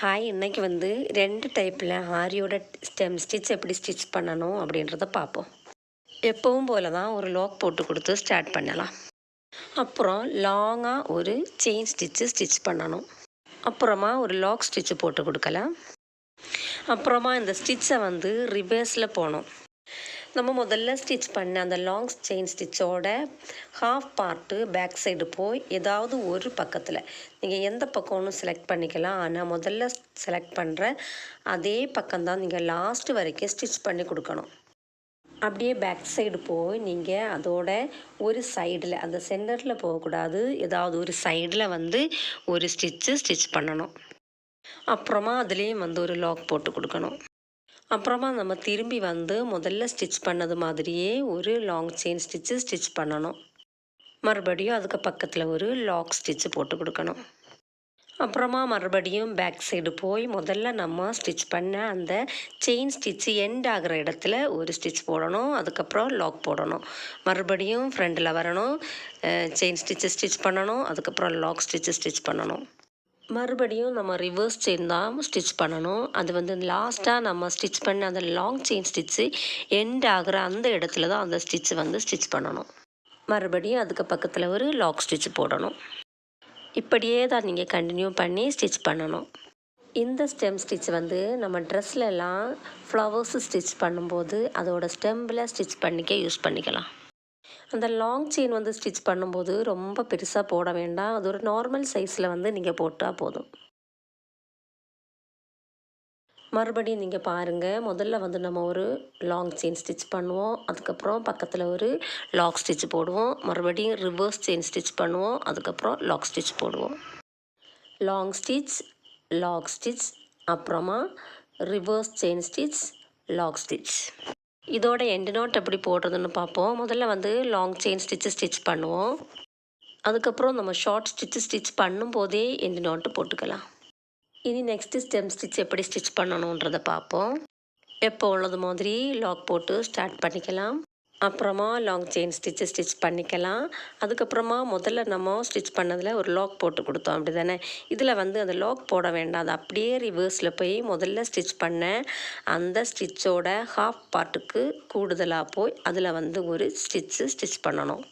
Hi, இன்னைக்கு வந்து 2 டைப்பில் ஆரியோட ஸ்டெம் ஸ்டிச் எப்படி ஸ்டிச் பண்ணணும் அப்படின்றத பார்ப்போம். எப்பவும் போல தான் ஒரு லாக் போட்டு கொடுத்து ஸ்டார்ட் பண்ணலாம். அப்புறம் லாங்காக ஒரு செயின் ஸ்டிச் பண்ணணும். அப்புறமா ஒரு லாக் ஸ்டிச்சு போட்டு கொடுக்கலாம். அப்புறமா இந்த ஸ்டிச்சை வந்து ரிவர்ஸில் போகணும். நம்ம முதல்ல ஸ்டிச் பண்ண அந்த லாங் செயின் ஸ்டிச்சோட ஹாஃப் பார்ட்டு பேக் சைடு போய் ஏதாவது ஒரு பக்கத்தில் நீங்கள் எந்த பக்கம்னு செலக்ட் பண்ணிக்கலாம். ஆனால் முதல்ல செலக்ட் பண்ணுற அதே பக்கம்தான் நீங்கள் லாஸ்ட்டு வரைக்கும் ஸ்டிச் பண்ணி கொடுக்கணும். அப்படியே பேக் சைடு போய் நீங்கள் அதோட ஒரு சைடில், அந்த சென்டரில் போகக்கூடாது, ஏதாவது ஒரு சைடில் வந்து ஒரு ஸ்டிச் பண்ணணும். அப்புறமா அதுலேயும் வந்து ஒரு லாக் போட்டு கொடுக்கணும். அப்புறமா நம்ம திரும்பி வந்து முதல்ல ஸ்டிச் பண்ணது மாதிரியே ஒரு லாங் செயின் ஸ்டிச் பண்ணணும். மறுபடியும் அதுக்கு பக்கத்தில் ஒரு லாக் ஸ்டிச்சு போட்டு கொடுக்கணும். அப்புறமா மறுபடியும் பேக் சைடு போய் முதல்ல நம்ம ஸ்டிச் பண்ண அந்த செயின் ஸ்டிச்சு எண்ட் ஆகிற இடத்துல ஒரு ஸ்டிச் போடணும். அதுக்கப்புறம் லாக் போடணும். மறுபடியும் ஃப்ரண்டில் வரணும், செயின் ஸ்டிச் பண்ணணும். அதுக்கப்புறம் லாக் ஸ்டிச் பண்ணணும். மறுபடியும் நம்ம ரிவர்ஸ் செயின் தான் ஸ்டிச் பண்ணணும். அது வந்து லாஸ்ட்டாக நம்ம ஸ்டிச் பண்ண அந்த லாங் செயின் ஸ்டிச்சு எண்ட் ஆகிற அந்த இடத்துல தான் அந்த ஸ்டிச்சு வந்து ஸ்டிச் பண்ணணும். மறுபடியும் அதுக்கு பக்கத்தில் ஒரு லாக் ஸ்டிச் போடணும். இப்படியே தான் நீங்கள் கண்டினியூ பண்ணி ஸ்டிச் பண்ணணும். இந்த ஸ்டெம் ஸ்டிச் வந்து நம்ம ட்ரெஸ்லலாம் ஃப்ளவர்ஸ் ஸ்டிச் பண்ணும்போது அதோட ஸ்டெம்பில் ஸ்டிச் பண்ணிக்க யூஸ் பண்ணிக்கலாம். அந்த லாங் செயின் வந்து ஸ்டிச் பண்ணும்போது ரொம்ப பெருசாக போட வேண்டாம். அது ஒரு நார்மல் சைஸில் வந்து நீங்கள் போட்டால் போதும். மறுபடியும் நீங்கள் பாருங்கள், முதல்ல வந்து நம்ம ஒரு லாங் செயின் ஸ்டிச் பண்ணுவோம். அதுக்கப்புறம் பக்கத்தில் ஒரு லாக் ஸ்டிச் போடுவோம். மறுபடியும் ரிவர்ஸ் செயின் ஸ்டிச் பண்ணுவோம். அதுக்கப்புறம் லாக் ஸ்டிச் போடுவோம். லாங் ஸ்டிச், லாக் ஸ்டிச், அப்புறமா reverse chain stitch, lock stitch. இதோட எண்டு நாட் எப்படி போடுறதுன்னு பார்ப்போம். முதல்ல வந்து லாங் செயின் ஸ்டிச் பண்ணுவோம். அதுக்கப்புறம் நம்ம ஷார்ட் ஸ்டிச் பண்ணும்போதே எண்டு நாட்டு போட்டுக்கலாம். இனி நெக்ஸ்ட்டு ஸ்டெம் ஸ்டிச் எப்படி ஸ்டிச் பண்ணணுன்றதை பார்ப்போம். எப்போ உள்ளது மாதிரி லாக் போட்டு ஸ்டார்ட் பண்ணிக்கலாம். அப்புறமா லாங் செயின் ஸ்டிச் பண்ணிக்கலாம். அதுக்கப்புறமா முதல்ல நம்ம ஸ்டிச் பண்ணதில் ஒரு லாக் போட்டு கொடுத்தோம், அப்படி தானே? இதில் வந்து அந்த லாக் போட வேண்டாம். அது அப்படியே ரிவர்ஸில் போய் முதல்ல ஸ்டிச் பண்ண அந்த ஸ்டிச்சோட ஹாஃப் பார்ட்டுக்கு கூடுதலாக போய் அதில் வந்து ஒரு ஸ்டிச் பண்ணணும்.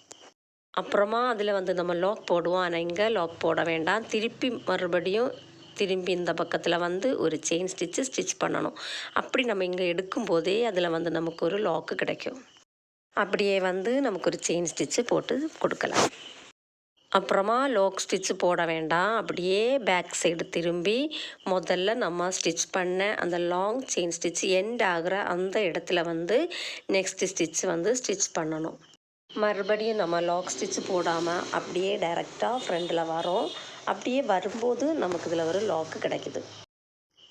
அப்புறமா அதில் வந்து நம்ம லாக் போடுவோம். ஆனால் இங்கே லாக் போட வேண்டாம். மறுபடியும் திரும்பி இந்த பக்கத்தில் வந்து ஒரு செயின் ஸ்டிச் பண்ணணும். அப்படி நம்ம இங்கே எடுக்கும்போதே அதில் வந்து நமக்கு ஒரு லாக்கு கிடைக்கும். அப்படியே வந்து நமக்கு ஒரு செயின் ஸ்டிச்சு போட்டு கொடுக்கலாம். அப்புறமா லாக் ஸ்டிச்சு போட வேண்டாம். அப்படியே பேக் சைடு திரும்பி முதல்ல நம்ம ஸ்டிச் பண்ண அந்த லாங் செயின் ஸ்டிச் எண்ட் ஆகிற அந்த இடத்துல வந்து நெக்ஸ்ட் ஸ்டிச் வந்து ஸ்டிச் பண்ணணும். மறுபடியும் நம்ம லாக் ஸ்டிச்சு போடாமல் அப்படியே டைரெக்டாக ஃப்ரண்டில் வரோம். அப்படியே வரும்போது நமக்கு இதில் ஒரு லாக்கு கிடைக்குது.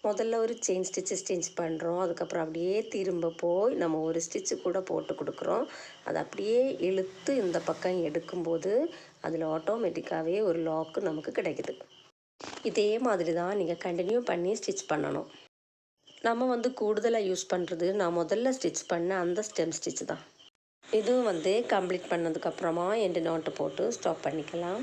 முதல்ல ஒரு செயின் ஸ்டிச் பண்ணுறோம். அதுக்கப்புறம் அப்படியே திரும்ப போய் நம்ம ஒரு ஸ்டிச்சு கூட போட்டு கொடுக்குறோம். அதை அப்படியே இழுத்து இந்த பக்கம் எடுக்கும்போது அதில் ஆட்டோமேட்டிக்காகவே ஒரு லாக்கு நமக்கு கிடைக்குது. இதே மாதிரி தான் நீங்கள் கண்டினியூ பண்ணி ஸ்டிச் பண்ணணும். நம்ம வந்து கூடுதலாக யூஸ் பண்ணுறது நான் முதல்ல ஸ்டிச் பண்ண அந்த ஸ்டெம் ஸ்டிச் தான். இதுவும் வந்து கம்ப்ளீட் பண்ணதுக்கப்புறமா எண்டு நாட்டு போட்டு ஸ்டாப் பண்ணிக்கலாம்.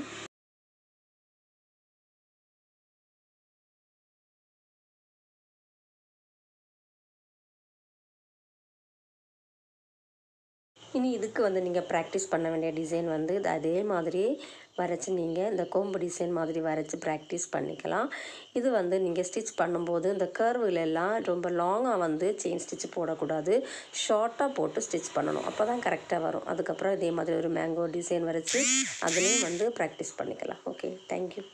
இனி இதுக்கு வந்து நீங்கள் ப்ராக்டிஸ் பண்ண வேண்டிய டிசைன் வந்து அதே மாதிரி வரைச்சி நீங்கள் இந்த கொம்பு டிசைன் மாதிரி வரைச்சி ப்ராக்டிஸ் பண்ணிக்கலாம். இது வந்து நீங்கள் ஸ்டிச் பண்ணும்போது இந்த கர்வுலெல்லாம் ரொம்ப லாங்காக வந்து செயின் ஸ்டிச் போடக்கூடாது. ஷார்ட்டாக போட்டு ஸ்டிச் பண்ணணும். அப்போ தான் கரெக்டாக வரும். அதுக்கப்புறம் இதே மாதிரி ஒரு மேங்கோ டிசைன் வரைச்சி அதுலேயும் வந்து ப்ராக்டிஸ் பண்ணிக்கலாம். Okay, thank you.